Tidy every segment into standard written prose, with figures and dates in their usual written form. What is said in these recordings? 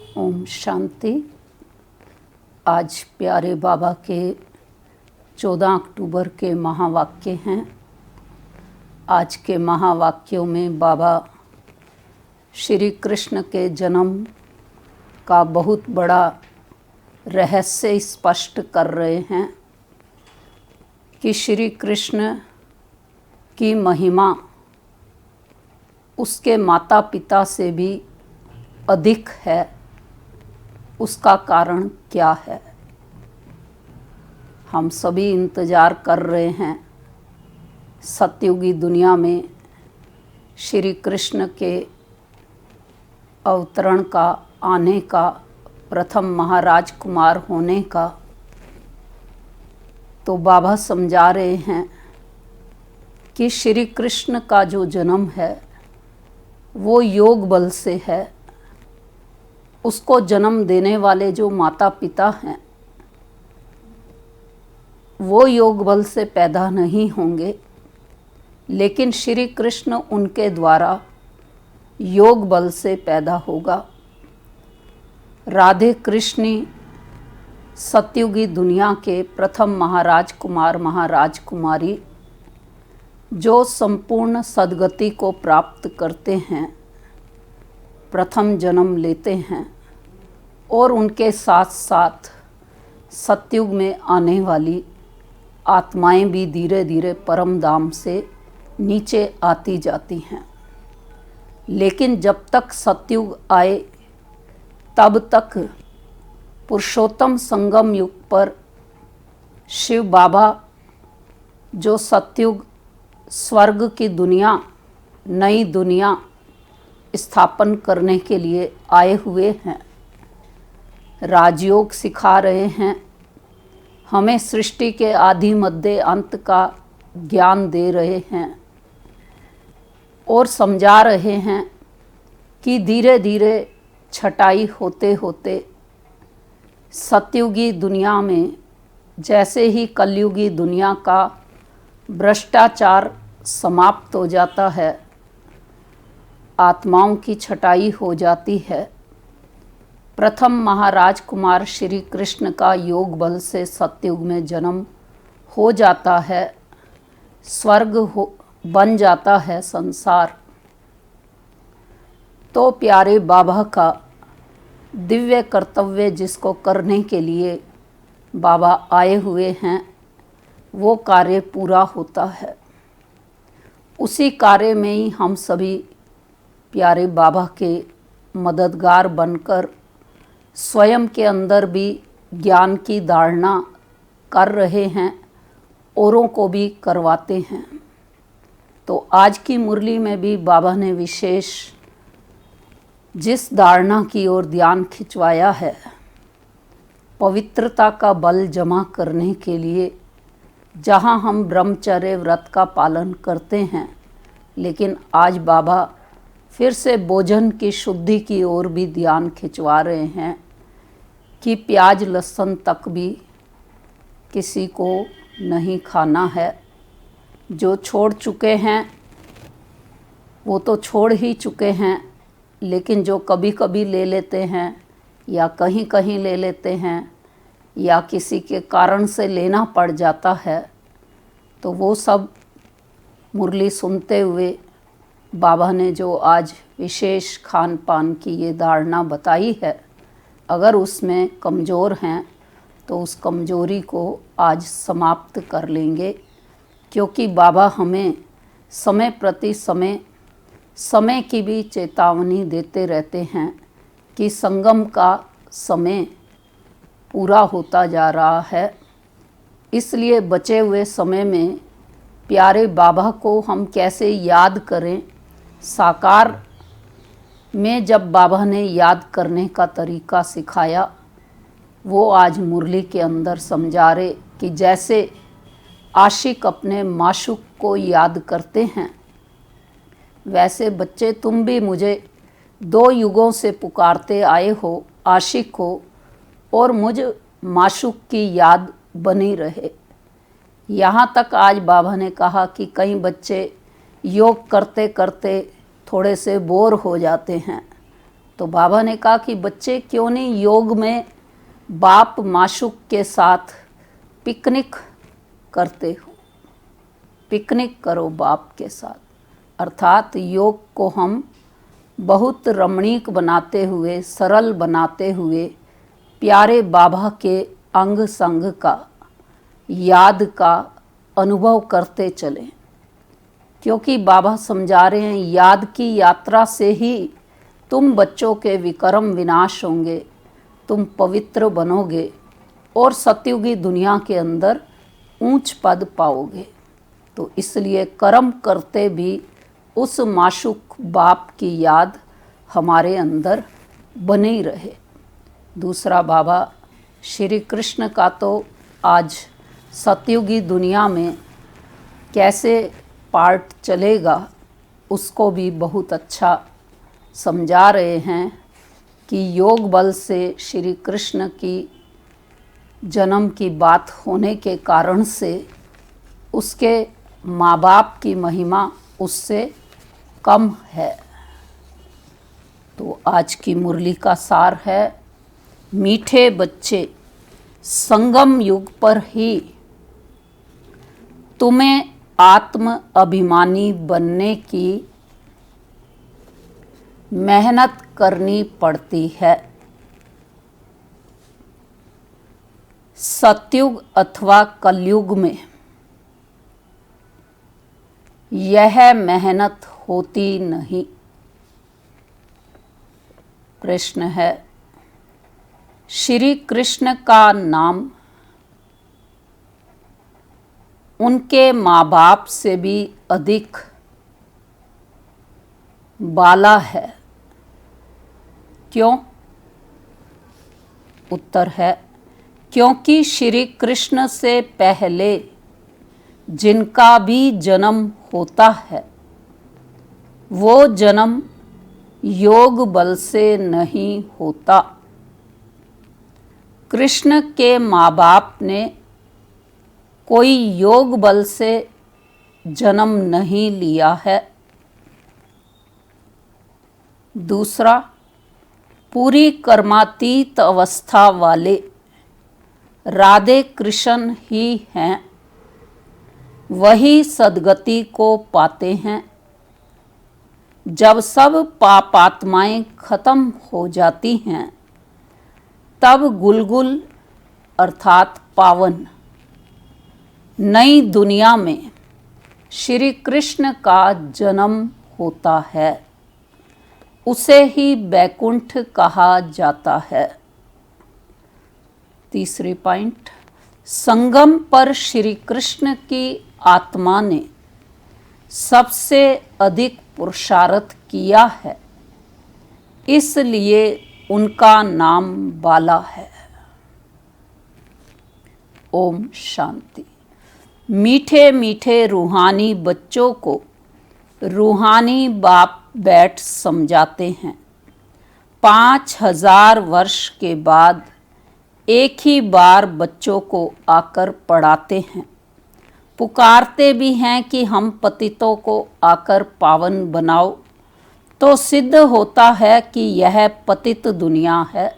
ओम शांति। आज प्यारे बाबा के 14 अक्टूबर के महावाक्य हैं। आज के महावाक्यों में बाबा श्री कृष्ण के जन्म का बहुत बड़ा रहस्य स्पष्ट कर रहे हैं कि श्री कृष्ण की महिमा उसके माता पिता से भी अधिक है। उसका कारण क्या है? हम सभी इंतज़ार कर रहे हैं सतयुगी दुनिया में श्री कृष्ण के अवतरण का, आने का, प्रथम महाराज कुमार होने का। तो बाबा समझा रहे हैं कि श्री कृष्ण का जो जन्म है वो योग बल से है। उसको जन्म देने वाले जो माता पिता हैं वो योग बल से पैदा नहीं होंगे, लेकिन श्री कृष्ण उनके द्वारा योग बल से पैदा होगा। राधे कृष्णी सतयुगी दुनिया के प्रथम महाराज कुमार, महाराज कुमारी जो संपूर्ण सद्गति को प्राप्त करते हैं, प्रथम जन्म लेते हैं और उनके साथ साथ सतयुग में आने वाली आत्माएं भी धीरे धीरे परम धाम से नीचे आती जाती हैं। लेकिन जब तक सतयुग आए तब तक पुरुषोत्तम संगम युग पर शिव बाबा जो सतयुग स्वर्ग की दुनिया, नई दुनिया स्थापन करने के लिए आए हुए हैं, राजयोग सिखा रहे हैं, हमें सृष्टि के आदि मध्य अंत का ज्ञान दे रहे हैं और समझा रहे हैं कि धीरे धीरे छटाई होते होते सतयुगी दुनिया में जैसे ही कलयुगी दुनिया का भ्रष्टाचार समाप्त हो जाता है, आत्माओं की छटाई हो जाती है, प्रथम महाराज कुमार श्री कृष्ण का योग बल से सतयुग में जन्म हो जाता है, स्वर्ग बन जाता है संसार। तो प्यारे बाबा का दिव्य कर्तव्य जिसको करने के लिए बाबा आए हुए हैं वो कार्य पूरा होता है। उसी कार्य में ही हम सभी प्यारे बाबा के मददगार बनकर स्वयं के अंदर भी ज्ञान की धारणा कर रहे हैं, औरों को भी करवाते हैं। तो आज की मुरली में भी बाबा ने विशेष जिस धारणा की ओर ध्यान खिंचवाया है, पवित्रता का बल जमा करने के लिए, जहाँ हम ब्रह्मचर्य व्रत का पालन करते हैं, लेकिन आज बाबा फिर से भोजन की शुद्धि की ओर भी ध्यान खिंचवा रहे हैं कि प्याज लहसुन तक भी किसी को नहीं खाना है। जो छोड़ चुके हैं वो तो छोड़ ही चुके हैं, लेकिन जो कभी कभी ले लेते हैं या कहीं कहीं ले लेते हैं या किसी के कारण से लेना पड़ जाता है, तो वो सब मुरली सुनते हुए बाबा ने जो आज विशेष खान पान की ये धारणा बताई है, अगर उसमें कमज़ोर हैं तो उस कमज़ोरी को आज समाप्त कर लेंगे। क्योंकि बाबा हमें समय प्रति समय की भी चेतावनी देते रहते हैं कि संगम का समय पूरा होता जा रहा है। इसलिए बचे हुए समय में प्यारे बाबा को हम कैसे याद करें। साकार में जब बाबा ने याद करने का तरीका सिखाया, वो आज मुरली के अंदर समझा रहे कि जैसे आशिक अपने माशूक को याद करते हैं, वैसे बच्चे तुम भी मुझे 2 युगों से पुकारते आए हो, आशिक हो, और मुझ माशूक की याद बनी रहे। यहाँ तक आज बाबा ने कहा कि कई बच्चे योग करते करते थोड़े से बोर हो जाते हैं, तो बाबा ने कहा कि बच्चे क्यों नहीं योग में बाप माशूक के साथ पिकनिक करते हो, पिकनिक करो बाप के साथ। अर्थात योग को हम बहुत रमणीक बनाते हुए, सरल बनाते हुए प्यारे बाबा के अंग संग का, याद का अनुभव करते चलें। क्योंकि बाबा समझा रहे हैं याद की यात्रा से ही तुम बच्चों के विकर्म विनाश होंगे, तुम पवित्र बनोगे और सतयुगी दुनिया के अंदर ऊंच पद पाओगे। तो इसलिए कर्म करते भी उस माशूक बाप की याद हमारे अंदर बनी रहे। दूसरा बाबा श्री कृष्ण का तो आज सतयुगी दुनिया में कैसे पार्ट चलेगा उसको भी बहुत अच्छा समझा रहे हैं कि योग बल से श्री कृष्ण की जन्म की बात होने के कारण से उसके माँ बाप की महिमा उससे कम है। तो आज की मुरली का सार है, मीठे बच्चे संगम युग पर ही तुम्हें आत्म अभिमानी बनने की मेहनत करनी पड़ती है। सतयुग अथवा कलयुग में यह मेहनत होती नहीं। प्रश्न है, श्री कृष्ण का नाम उनके माँ बाप से भी अधिक बाला है, क्यों? उत्तर है, क्योंकि श्री कृष्ण से पहले जिनका भी जन्म होता है वो जन्म योग बल से नहीं होता। कृष्ण के माँ बाप ने कोई योग बल से जन्म नहीं लिया है। दूसरा, पूरी कर्मातीत अवस्था वाले राधे कृष्ण ही हैं, वही सद्गति को पाते हैं। जब सब पापात्माएं खत्म हो जाती हैं तब गुलगुल अर्थात पावन नई दुनिया में श्री कृष्ण का जन्म होता है, उसे ही बैकुंठ कहा जाता है। तीसरी पॉइंट, संगम पर श्री कृष्ण की आत्मा ने सबसे अधिक पुरुषार्थ किया है, इसलिए उनका नाम बाला है। ओम शांति। मीठे मीठे रूहानी बच्चों को रूहानी बाप बैठ समझाते हैं। 5000 वर्ष के बाद एक ही बार बच्चों को आकर पढ़ाते हैं, पुकारते भी हैं कि हम पतितों को आकर पावन बनाओ। तो सिद्ध होता है कि यह पतित दुनिया है।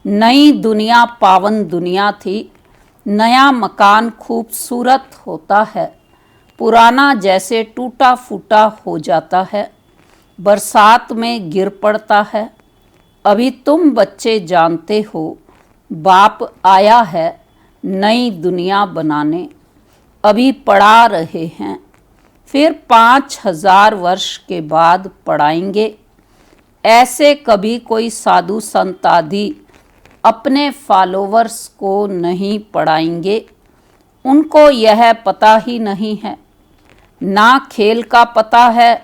नई दुनिया पावन दुनिया थी। नया मकान खूबसूरत होता है, पुराना जैसे टूटा फूटा हो जाता है, बरसात में गिर पड़ता है। अभी तुम बच्चे जानते हो बाप आया है नई दुनिया बनाने, अभी पढ़ा रहे हैं, फिर 5000 वर्ष के बाद पढ़ाएंगे। ऐसे कभी कोई साधु संत आदि अपने फॉलोवर्स को नहीं पढ़ाएंगे, उनको यह पता ही नहीं है। ना खेल का पता है,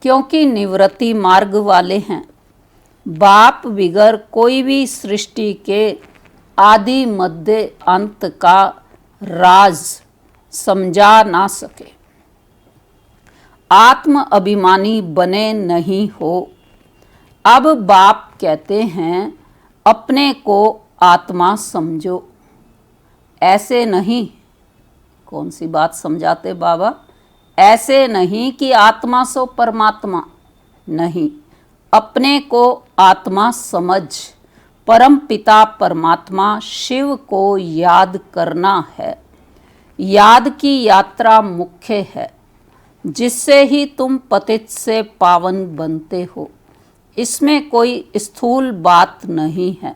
क्योंकि निवृत्ति मार्ग वाले हैं। बाप बिगर कोई भी सृष्टि के आदि मध्य अंत का राज समझा ना सके। आत्म अभिमानी बने नहीं हो। अब बाप कहते हैं अपने को आत्मा समझो। ऐसे नहीं। कौन सी बात समझाते बाबा? ऐसे नहीं कि आत्मा सो परमात्मा, नहीं। अपने को आत्मा समझ परम पिता परमात्मा शिव को याद करना है। याद की यात्रा मुख्य है, जिससे ही तुम पतित से पावन बनते हो। इसमें कोई स्थूल बात नहीं है,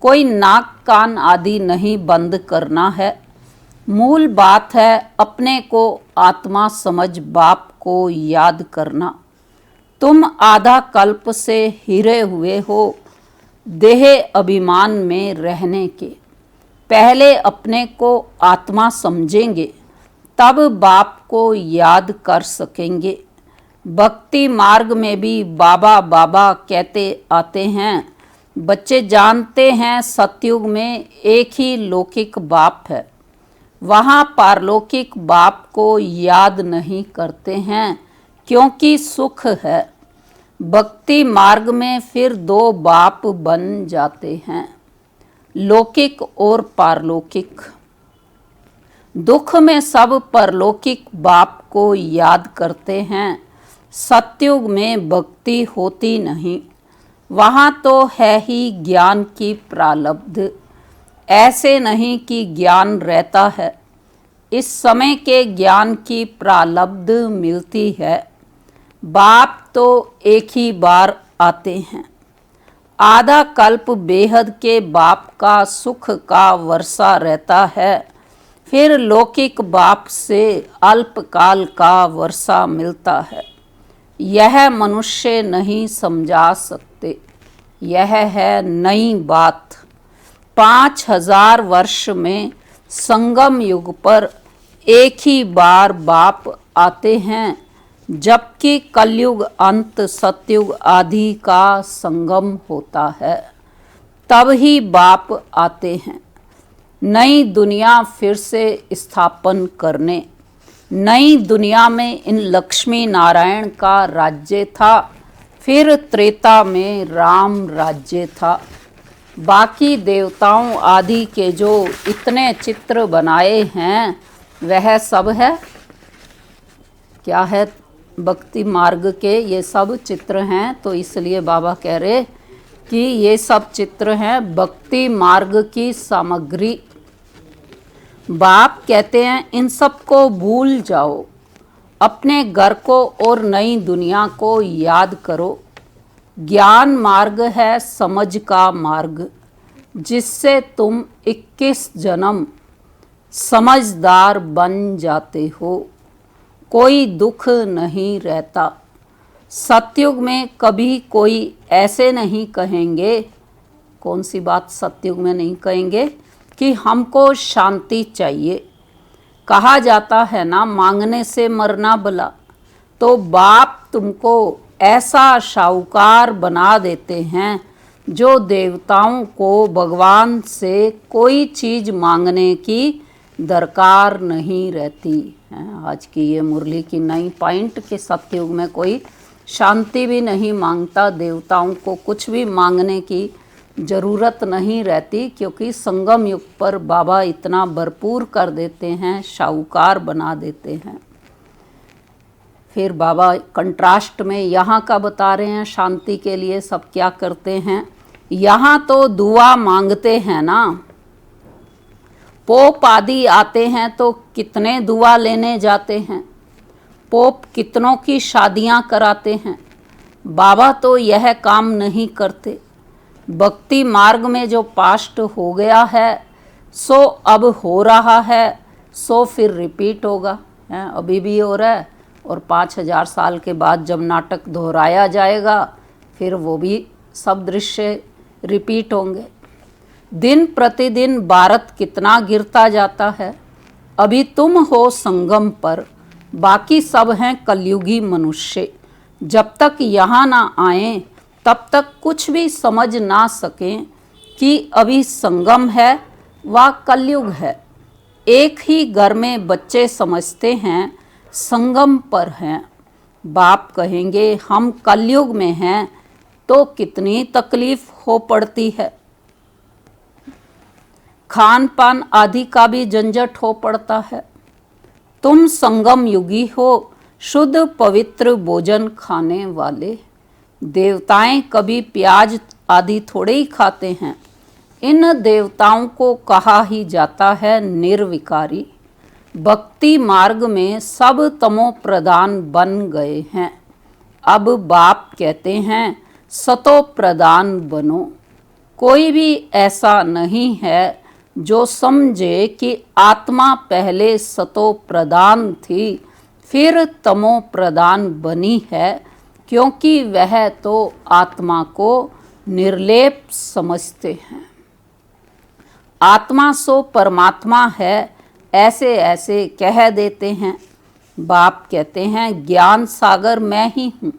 कोई नाक कान आदि नहीं बंद करना है। मूल बात है अपने को आत्मा समझ बाप को याद करना। तुम आधा कल्प से हिरे हुए हो देह अभिमान में रहने के। पहले अपने को आत्मा समझेंगे, तब बाप को याद कर सकेंगे। भक्ति मार्ग में भी बाबा बाबा कहते आते हैं। बच्चे जानते हैं सतयुग में एक ही लौकिक बाप है, वहाँ पारलौकिक बाप को याद नहीं करते हैं क्योंकि सुख है। भक्ति मार्ग में फिर दो बाप बन जाते हैं, लौकिक और पारलौकिक। दुख में सब परलौकिक बाप को याद करते हैं। सतयुग में भक्ति होती नहीं, वहाँ तो है ही ज्ञान की प्रारब्ध। ऐसे नहीं कि ज्ञान रहता है, इस समय के ज्ञान की प्रारब्ध मिलती है। बाप तो एक ही बार आते हैं। आधा कल्प बेहद के बाप का सुख का वर्षा रहता है, फिर लौकिक बाप से अल्पकाल का वर्षा मिलता है। यह मनुष्य नहीं समझा सकते, यह है नई बात। 5000 वर्ष में संगम युग पर एक ही बार बाप आते हैं, जबकि कलयुग अंत सतयुग आदि का संगम होता है, तब ही बाप आते हैं नई दुनिया फिर से स्थापन करने। नई दुनिया में इन लक्ष्मी नारायण का राज्य था, फिर त्रेता में राम राज्य था। बाकी देवताओं आदि के जो इतने चित्र बनाए हैं वह सब है क्या है, भक्ति मार्ग के ये सब चित्र हैं। तो इसलिए बाबा कह रहे कि ये सब चित्र हैं भक्ति मार्ग की सामग्री। बाप कहते हैं इन सब को भूल जाओ, अपने घर को और नई दुनिया को याद करो। ज्ञान मार्ग है समझ का मार्ग, जिससे तुम 21 जन्म समझदार बन जाते हो। कोई दुख नहीं रहता। सतयुग में कभी कोई ऐसे नहीं कहेंगे, कौन सी बात सतयुग में नहीं कहेंगे कि हमको शांति चाहिए। कहा जाता है ना, मांगने से मरना भला। तो बाप तुमको ऐसा शाहूकार बना देते हैं जो देवताओं को भगवान से कोई चीज़ मांगने की दरकार नहीं रहती है। आज की ये मुरली की नई पॉइंट कि सतयुग में कोई शांति भी नहीं मांगता, देवताओं को कुछ भी मांगने की ज़रूरत नहीं रहती, क्योंकि संगम युग पर बाबा इतना भरपूर कर देते हैं, शाहूकार बना देते हैं। फिर बाबा कंट्रास्ट में यहाँ का बता रहे हैं शांति के लिए सब क्या करते हैं। यहाँ तो दुआ मांगते हैं ना, पोप आदि आते हैं तो कितने दुआ लेने जाते हैं, पोप कितनों की शादियाँ कराते हैं। बाबा तो यह काम नहीं करते। भक्ति मार्ग में जो पास्ट हो गया है सो अब हो रहा है, सो फिर रिपीट होगा। अभी भी हो रहा है और 5000 साल के बाद जब नाटक दोहराया जाएगा फिर वो भी सब दृश्य रिपीट होंगे। दिन प्रतिदिन भारत कितना गिरता जाता है। अभी तुम हो संगम पर, बाकी सब हैं कलयुगी मनुष्य। जब तक यहाँ ना आए तब तक कुछ भी समझ ना सकें कि अभी संगम है व कलयुग है। एक ही घर में बच्चे समझते हैं संगम पर हैं। बाप कहेंगे हम कलयुग में हैं तो कितनी तकलीफ हो पड़ती है। खान पान आदि का भी झंझट हो पड़ता है। तुम संगम युगी हो, शुद्ध पवित्र भोजन खाने वाले। देवताएं कभी प्याज आदि थोड़े ही खाते हैं। इन देवताओं को कहा ही जाता है निर्विकारी। भक्ति मार्ग में सब तमो प्रधान बन गए हैं। अब बाप कहते हैं सतो प्रधान बनो। कोई भी ऐसा नहीं है जो समझे कि आत्मा पहले सतो प्रधान थी फिर तमो प्रधान बनी है, क्योंकि वह तो आत्मा को निर्लेप समझते हैं। आत्मा सो परमात्मा है ऐसे ऐसे कह देते हैं। बाप कहते हैं ज्ञान सागर मैं ही हूँ।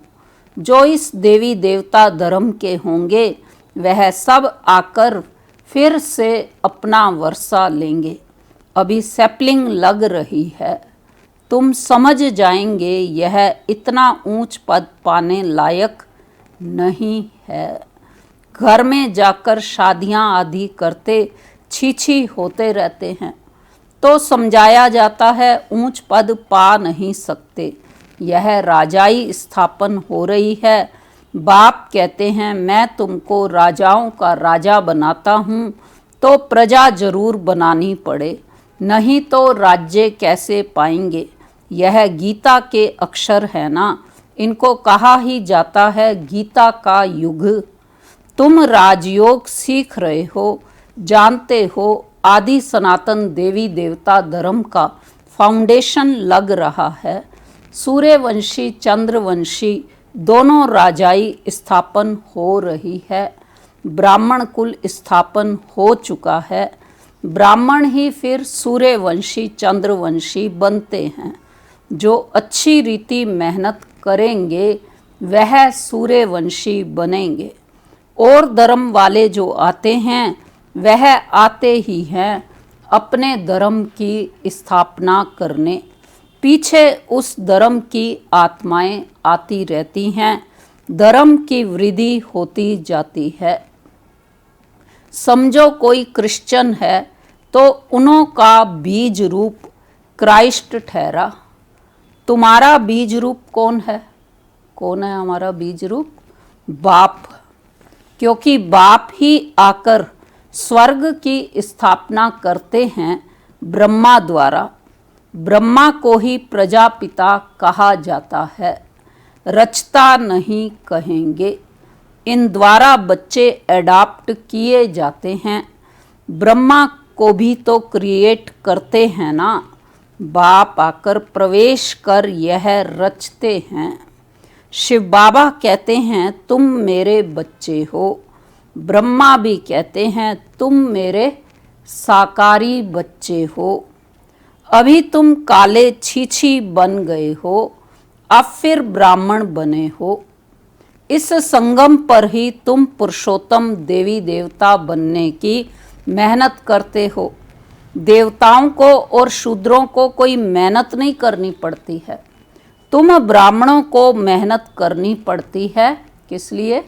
जो इस देवी देवता धर्म के होंगे वह सब आकर फिर से अपना वर्षा लेंगे। अभी सैपलिंग लग रही है, तुम समझ जाएंगे यह इतना ऊंच पद पाने लायक नहीं है। घर में जाकर शादियां आदि करते छी होते रहते हैं तो समझाया जाता है ऊंच पद पा नहीं सकते, यह राजाई स्थापन हो रही है। बाप कहते हैं मैं तुमको राजाओं का राजा बनाता हूँ तो प्रजा जरूर बनानी पड़े, नहीं तो राज्य कैसे पाएंगे। यह गीता के अक्षर है ना, इनको कहा ही जाता है गीता का युग। तुम राजयोग सीख रहे हो, जानते हो आदि सनातन देवी देवता धर्म का फाउंडेशन लग रहा है। सूर्यवंशी चंद्रवंशी दोनों राजाई स्थापन हो रही है। ब्राह्मण कुल स्थापन हो चुका है। ब्राह्मण ही फिर सूर्यवंशी चंद्रवंशी बनते हैं। जो अच्छी रीति मेहनत करेंगे वह सूर्यवंशी बनेंगे। और धर्म वाले जो आते हैं वह आते ही हैं अपने धर्म की स्थापना करने। पीछे उस धर्म की आत्माएं आती रहती हैं, धर्म की वृद्धि होती जाती है। समझो कोई क्रिश्चियन है तो उन्हों का बीज रूप क्राइस्ट ठहरा। तुम्हारा बीज रूप कौन है? कौन है हमारा बीज रूप? बाप। क्योंकि बाप ही आकर स्वर्ग की स्थापना करते हैं ब्रह्मा द्वारा। ब्रह्मा को ही प्रजापिता कहा जाता है, रचता नहीं कहेंगे। इन द्वारा बच्चे एडाप्ट किए जाते हैं। ब्रह्मा को भी तो क्रिएट करते हैं ना। बाप आकर प्रवेश कर यह रचते हैं। शिव बाबा कहते हैं तुम मेरे बच्चे हो। ब्रह्मा भी कहते हैं तुम मेरे साकारी बच्चे हो। अभी तुम काले छीछी बन गए हो, अब फिर ब्राह्मण बने हो। इस संगम पर ही तुम पुरुषोत्तम देवी देवता बनने की मेहनत करते हो। देवताओं को और शूद्रों को कोई मेहनत नहीं करनी पड़ती है, तुम ब्राह्मणों को मेहनत करनी पड़ती है। किस लिए?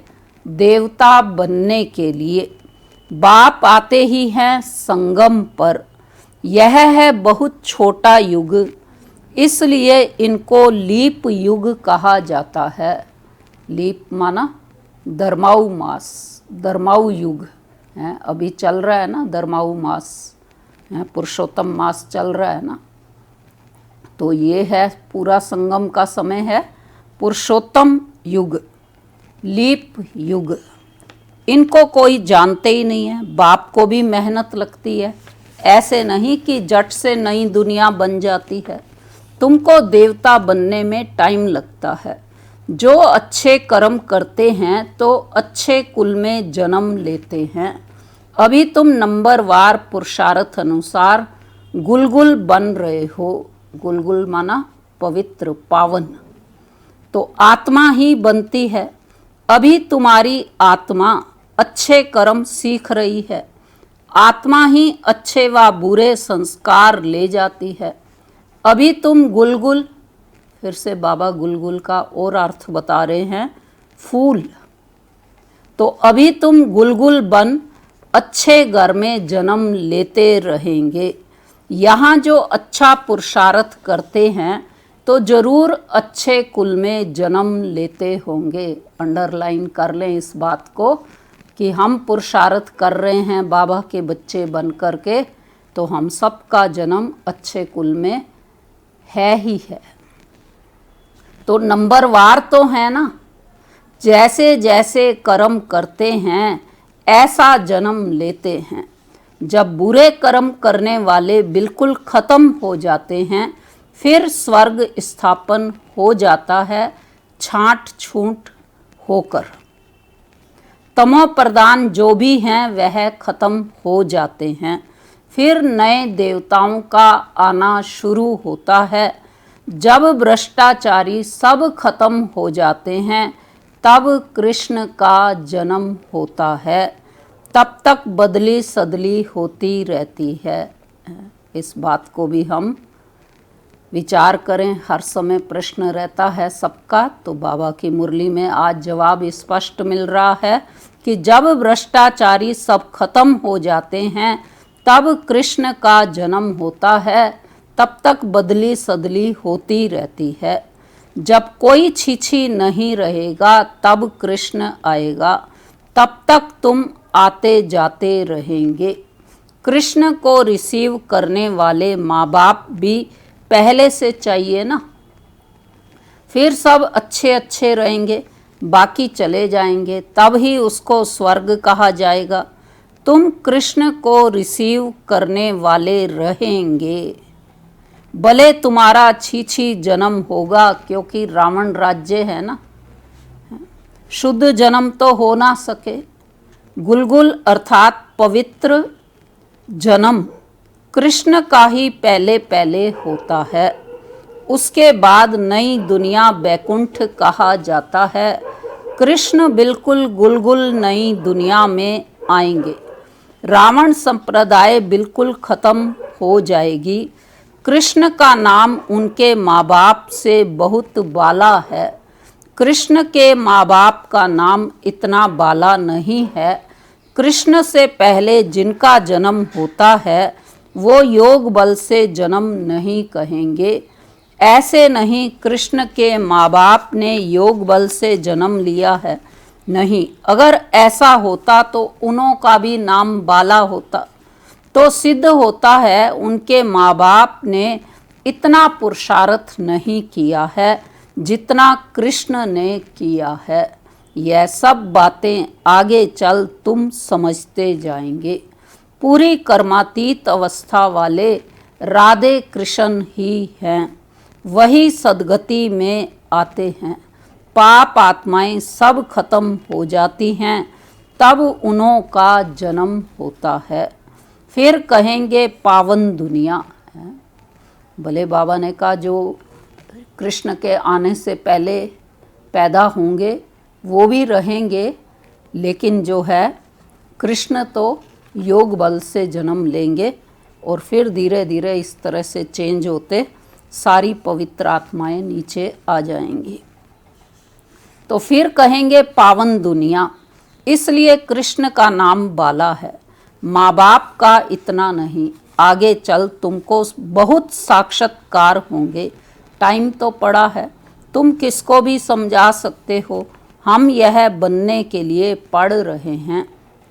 देवता बनने के लिए। बाप आते ही हैं संगम पर। यह है बहुत छोटा युग, इसलिए इनको लीप युग कहा जाता है। लीप माना धर्माऊ मास, धर्माऊ युग है। अभी चल रहा है ना धर्माऊ मास, पुरुषोत्तम मास चल रहा है ना। तो ये है पूरा संगम का समय है पुरुषोत्तम युग, लीप युग। इनको कोई जानते ही नहीं है। बाप को भी मेहनत लगती है, ऐसे नहीं कि जट से नई दुनिया बन जाती है। तुमको देवता बनने में टाइम लगता है। जो अच्छे कर्म करते हैं तो अच्छे कुल में जन्म लेते हैं। अभी तुम नंबरवार पुरुषार्थ अनुसार गुलगुल बन रहे हो। गुलगुल माना पवित्र पावन, तो आत्मा ही बनती है। अभी तुम्हारी आत्मा अच्छे कर्म सीख रही है। आत्मा ही अच्छे व बुरे संस्कार ले जाती है। अभी तुम गुलगुल, फिर से बाबा गुलगुल का और अर्थ बता रहे हैं, फूल। तो अभी तुम गुलगुल बन अच्छे घर में जन्म लेते रहेंगे। यहाँ जो अच्छा पुरुषार्थ करते हैं तो जरूर अच्छे कुल में जन्म लेते होंगे। अंडरलाइन कर लें इस बात को कि हम पुरुषार्थ कर रहे हैं बाबा के बच्चे बन कर के, तो हम सबका जन्म अच्छे कुल में है ही है। तो नंबरवार तो है ना, जैसे जैसे कर्म करते हैं ऐसा जन्म लेते हैं। जब बुरे कर्म करने वाले बिल्कुल खत्म हो जाते हैं, फिर स्वर्ग स्थापन हो जाता है छांट छूट होकर। तमो प्रधान जो भी हैं वह खत्म हो जाते हैं, फिर नए देवताओं का आना शुरू होता है। जब भ्रष्टाचारी सब खत्म हो जाते हैं तब कृष्ण का जन्म होता है। तब तक बदली सदली होती रहती है। इस बात को भी हम विचार करें। हर समय प्रश्न रहता है सबका, तो बाबा की मुरली में आज जवाब स्पष्ट मिल रहा है कि जब भ्रष्टाचारी सब खत्म हो जाते हैं तब कृष्ण का जन्म होता है। तब तक बदली सदली होती रहती है। जब कोई छीछी नहीं रहेगा तब कृष्ण आएगा। तब तक तुम आते जाते रहेंगे। कृष्ण को रिसीव करने वाले माँ बाप भी पहले से चाहिए ना, फिर सब अच्छे अच्छे रहेंगे, बाकी चले जाएंगे, तब ही उसको स्वर्ग कहा जाएगा। तुम कृष्ण को रिसीव करने वाले रहेंगे, भले तुम्हारा छी जन्म होगा, क्योंकि रावण राज्य है ना, शुद्ध जन्म तो हो ना सके। गुलगुल अर्थात पवित्र जन्म कृष्ण का ही पहले पहले होता है। उसके बाद नई दुनिया बैकुंठ कहा जाता है। कृष्ण बिल्कुल गुलगुल नई दुनिया में आएंगे। रावण संप्रदाय बिल्कुल खत्म हो जाएगी। कृष्ण का नाम उनके माँ बाप से बहुत बाला है। कृष्ण के माँ बाप का नाम इतना बाला नहीं है। कृष्ण से पहले जिनका जन्म होता है वो योग बल से जन्म नहीं कहेंगे। ऐसे नहीं कृष्ण के माँ बाप ने योग बल से जन्म लिया है, नहीं। अगर ऐसा होता तो उन्हों का भी नाम बाला होता। तो सिद्ध होता है उनके माँ बाप ने इतना पुरुषार्थ नहीं किया है जितना कृष्ण ने किया है। यह सब बातें आगे चल तुम समझते जाएंगे। पूरी कर्मातीत अवस्था वाले राधे कृष्ण ही हैं, वही सद्गति में आते हैं। पाप आत्माएं सब खत्म हो जाती हैं, तब उन्हों का जन्म होता है। फिर कहेंगे पावन दुनिया है। भले बाबा ने कहा जो कृष्ण के आने से पहले पैदा होंगे वो भी रहेंगे, लेकिन जो है कृष्ण तो योग बल से जन्म लेंगे और फिर धीरे धीरे इस तरह से चेंज होते सारी पवित्र आत्माएं नीचे आ जाएंगी। तो फिर कहेंगे पावन दुनिया, इसलिए कृष्ण का नाम बाला है। माँ बाप का इतना नहीं, आगे चल तुमको बहुत साक्षात्कार होंगे। टाइम तो पड़ा है, तुम किसको भी समझा सकते हो। हम यह बनने के लिए पढ़ रहे हैं।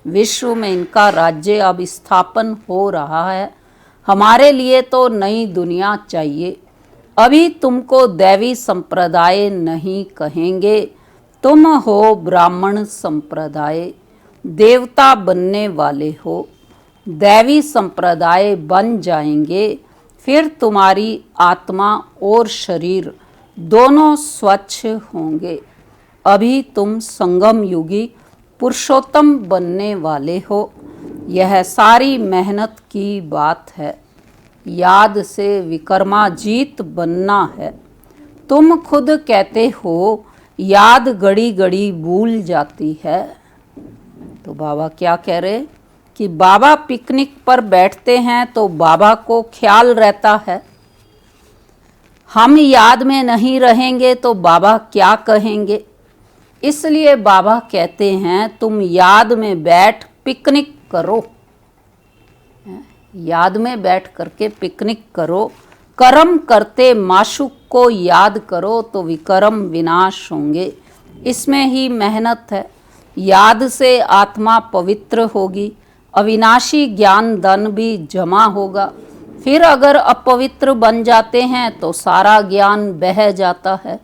विश्व में इनका राज्य अब स्थापन हो रहा है। हमारे लिए तो नई दुनिया चाहिए। अभी तुमको दैवी संप्रदाय नहीं कहेंगे, तुम हो ब्राह्मण संप्रदाय, देवता बनने वाले हो। दैवी संप्रदाय बन जाएंगे, फिर तुम्हारी आत्मा और शरीर दोनों स्वच्छ होंगे। अभी तुम संगम युगी पुरुषोत्तम बनने वाले हो। यह सारी मेहनत की बात है। याद से विक्रमाजीत बनना है। तुम खुद कहते हो याद घड़ी घड़ी भूल जाती है। तो बाबा क्या कह रहे कि बाबा पिकनिक पर बैठते हैं तो बाबा को ख्याल रहता है। हम याद में नहीं रहेंगे तो बाबा क्या कहेंगे। इसलिए बाबा कहते हैं तुम याद में बैठ पिकनिक करो। याद में बैठ करके पिकनिक करो कर्म करते माशुक को याद करो तो विकर्म विनाश होंगे। इसमें ही मेहनत है। याद से आत्मा पवित्र होगी, अविनाशी ज्ञान धन भी जमा होगा। फिर अगर अपवित्र बन जाते हैं तो सारा ज्ञान बह जाता है।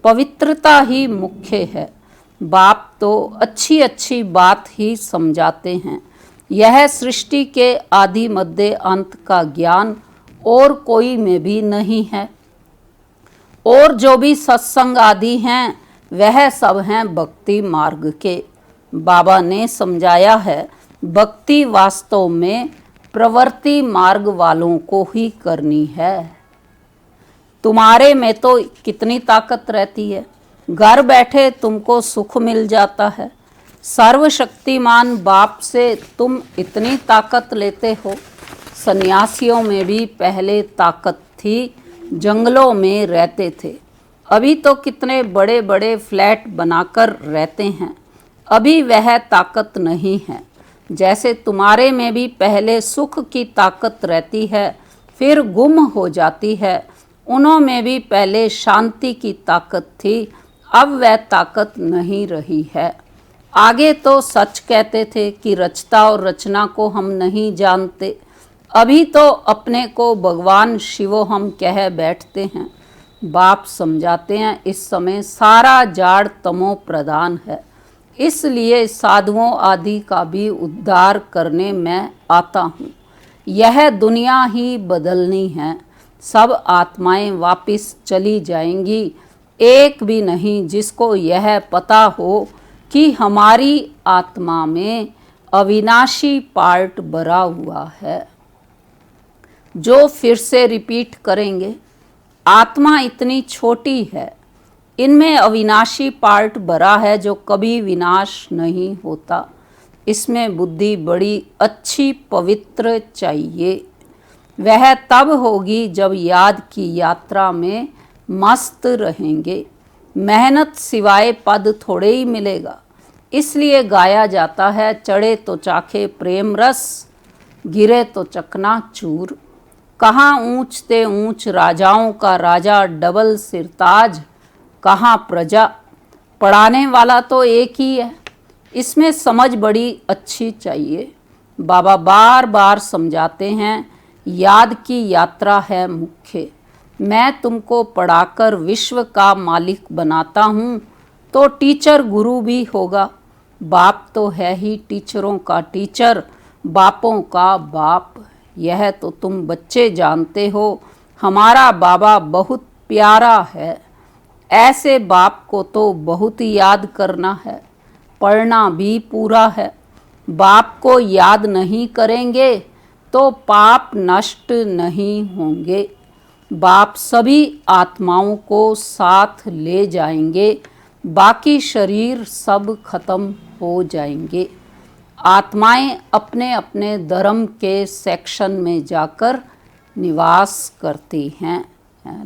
पवित्रता ही मुख्य है। बाप तो अच्छी अच्छी बात ही समझाते हैं। यह सृष्टि के आदि मध्य अंत का ज्ञान और कोई में भी नहीं है। और जो भी सत्संग आदि हैं वह सब हैं भक्ति मार्ग के। बाबा ने समझाया है, भक्ति वास्तव में प्रवृत्ति मार्ग वालों को ही करनी है। तुम्हारे में तो कितनी ताकत रहती है, घर बैठे तुमको सुख मिल जाता है। सर्वशक्तिमान बाप से तुम इतनी ताकत लेते हो। सन्यासियों में भी पहले ताकत थी, जंगलों में रहते थे। अभी तो कितने बड़े बड़े फ्लैट बनाकर रहते हैं। अभी वह ताकत नहीं है। जैसे तुम्हारे में भी पहले सुख की ताकत रहती है, फिर गुम हो जाती है। उन्होंने भी पहले शांति की ताकत थी, अब वह ताकत नहीं रही है। आगे तो सच कहते थे कि रचता और रचना को हम नहीं जानते। अभी तो अपने को भगवान शिवो हम कह बैठते हैं। बाप समझाते हैं, इस समय सारा जाड़ तमो प्रधान है, इसलिए साधुओं आदि का भी उद्धार करने मैं आता हूँ। यह दुनिया ही बदलनी है। सब आत्माएं वापिस चली जाएंगी, एक भी नहीं जिसको यह पता हो कि हमारी आत्मा में अविनाशी पार्ट भरा हुआ है, जो फिर से रिपीट करेंगे। आत्मा इतनी छोटी है, इनमें अविनाशी पार्ट भरा है जो कभी विनाश नहीं होता। इसमें बुद्धि बड़ी अच्छी पवित्र चाहिए। वह तब होगी जब याद की यात्रा में मस्त रहेंगे। मेहनत सिवाय पद थोड़े ही मिलेगा। इसलिए गाया जाता है, चढ़े तो चाखे प्रेम रस, गिरे तो चकनाचूर। कहाँ ऊंच ते ऊंच राजाओं का राजा डबल सिरताज, कहाँ प्रजा। पढ़ाने वाला तो एक ही है। इसमें समझ बड़ी अच्छी चाहिए। बाबा बार बार समझाते हैं, याद की यात्रा है मुख्य। मैं तुमको पढ़ाकर विश्व का मालिक बनाता हूँ तो टीचर गुरु भी होगा। बाप तो है ही टीचरों का टीचर, बापों का बाप। यह तो तुम बच्चे जानते हो। हमारा बाबा बहुत प्यारा है। ऐसे बाप को तो बहुत याद करना है, पढ़ना भी पूरा है। बाप को याद नहीं करेंगे तो पाप नष्ट नहीं होंगे। बाप सभी आत्माओं को साथ ले जाएंगे, बाकी शरीर सब खत्म हो जाएंगे। आत्माएं अपने अपने धर्म के सेक्शन में जाकर निवास करती हैं।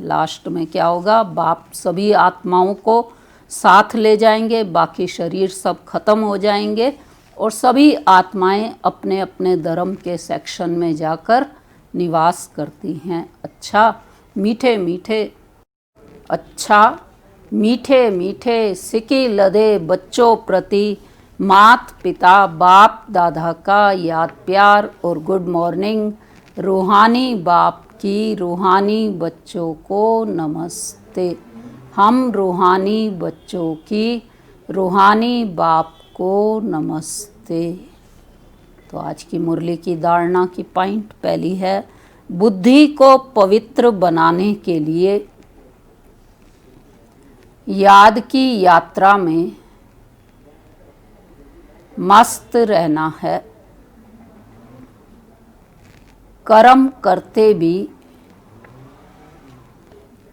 लास्ट में क्या होगा, बाप सभी आत्माओं को साथ ले जाएंगे, बाकी शरीर सब खत्म हो जाएंगे और सभी आत्माएं अपने अपने धर्म के सेक्शन में जाकर निवास करती हैं। अच्छा मीठे मीठे, अच्छा मीठे मीठे सिकी लदे बच्चों प्रति मात पिता बाप दादा का याद प्यार और गुड मॉर्निंग। रूहानी बाप की रूहानी बच्चों को नमस्ते। हम रूहानी बच्चों की रूहानी बाप को नमस्ते। तो आज की मुरली की धारणा की पॉइंट पहली है, बुद्धि को पवित्र बनाने के लिए याद की यात्रा में मस्त रहना है। कर्म करते भी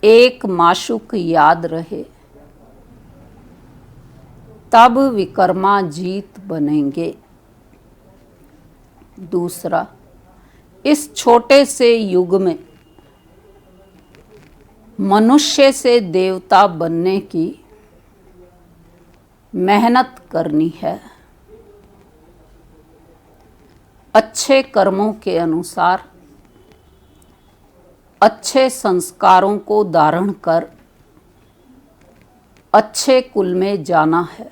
एक माशुक याद रहे, तब विकर्मा जीत बनेंगे। दूसरा, इस छोटे से युग में मनुष्य से देवता बनने की मेहनत करनी है। अच्छे कर्मों के अनुसार अच्छे संस्कारों को धारण कर अच्छे कुल में जाना है।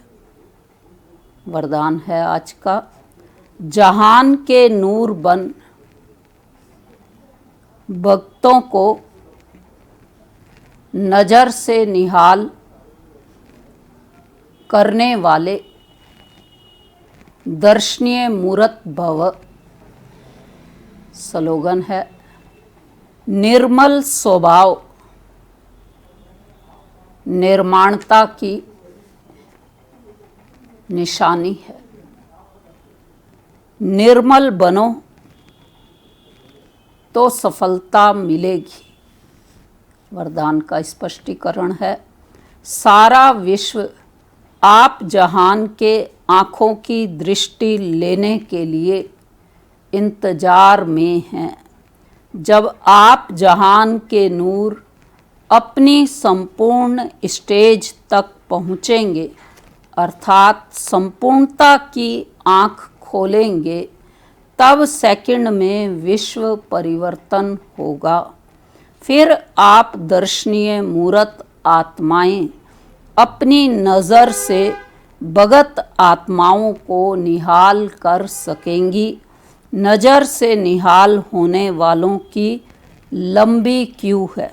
वरदान है आज का, जहान के नूर बन भक्तों को नज़र से निहाल करने वाले दर्शनीय मूर्त भव। स्लोगन है, निर्मल स्वभाव निर्माणता की निशानी है। निर्मल बनो तो सफलता मिलेगी। वरदान का स्पष्टीकरण है, सारा विश्व आप जहान के आँखों की दृष्टि लेने के लिए इंतजार में हैं। जब आप जहान के नूर अपनी संपूर्ण स्टेज तक पहुँचेंगे, अर्थात संपूर्णता की आँख खोलेंगे, तब सेकंड में विश्व परिवर्तन होगा। फिर आप दर्शनीय मूर्त आत्माएं अपनी नज़र से भगत आत्माओं को निहाल कर सकेंगी। नज़र से निहाल होने वालों की लंबी क्यू है,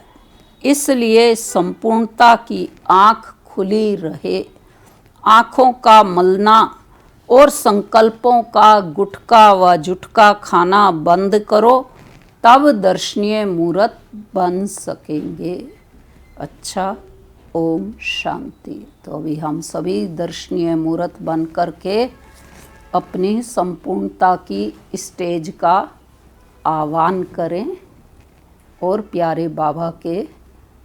इसलिए संपूर्णता की आँख खुली रहे। आँखों का मलना और संकल्पों का गुटका व जुटका खाना बंद करो, तब दर्शनीय मूर्त बन सकेंगे। अच्छा, ओम शांति। तो अभी हम सभी दर्शनीय मूर्त बन कर के अपनी संपूर्णता की स्टेज का आह्वान करें और प्यारे बाबा के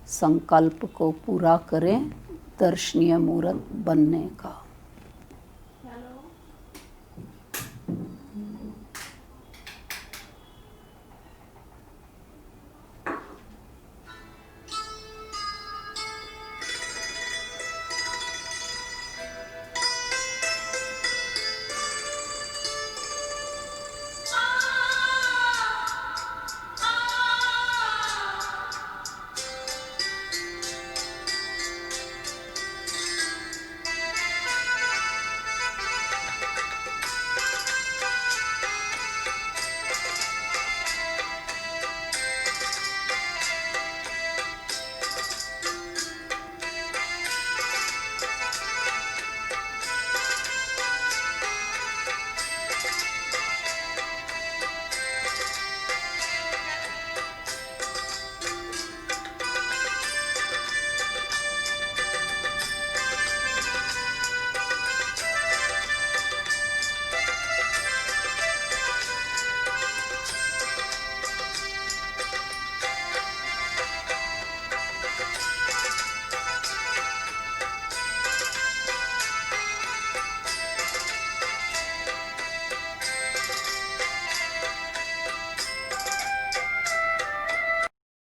संकल्प को पूरा करें दर्शनीय मूर्त बनने का।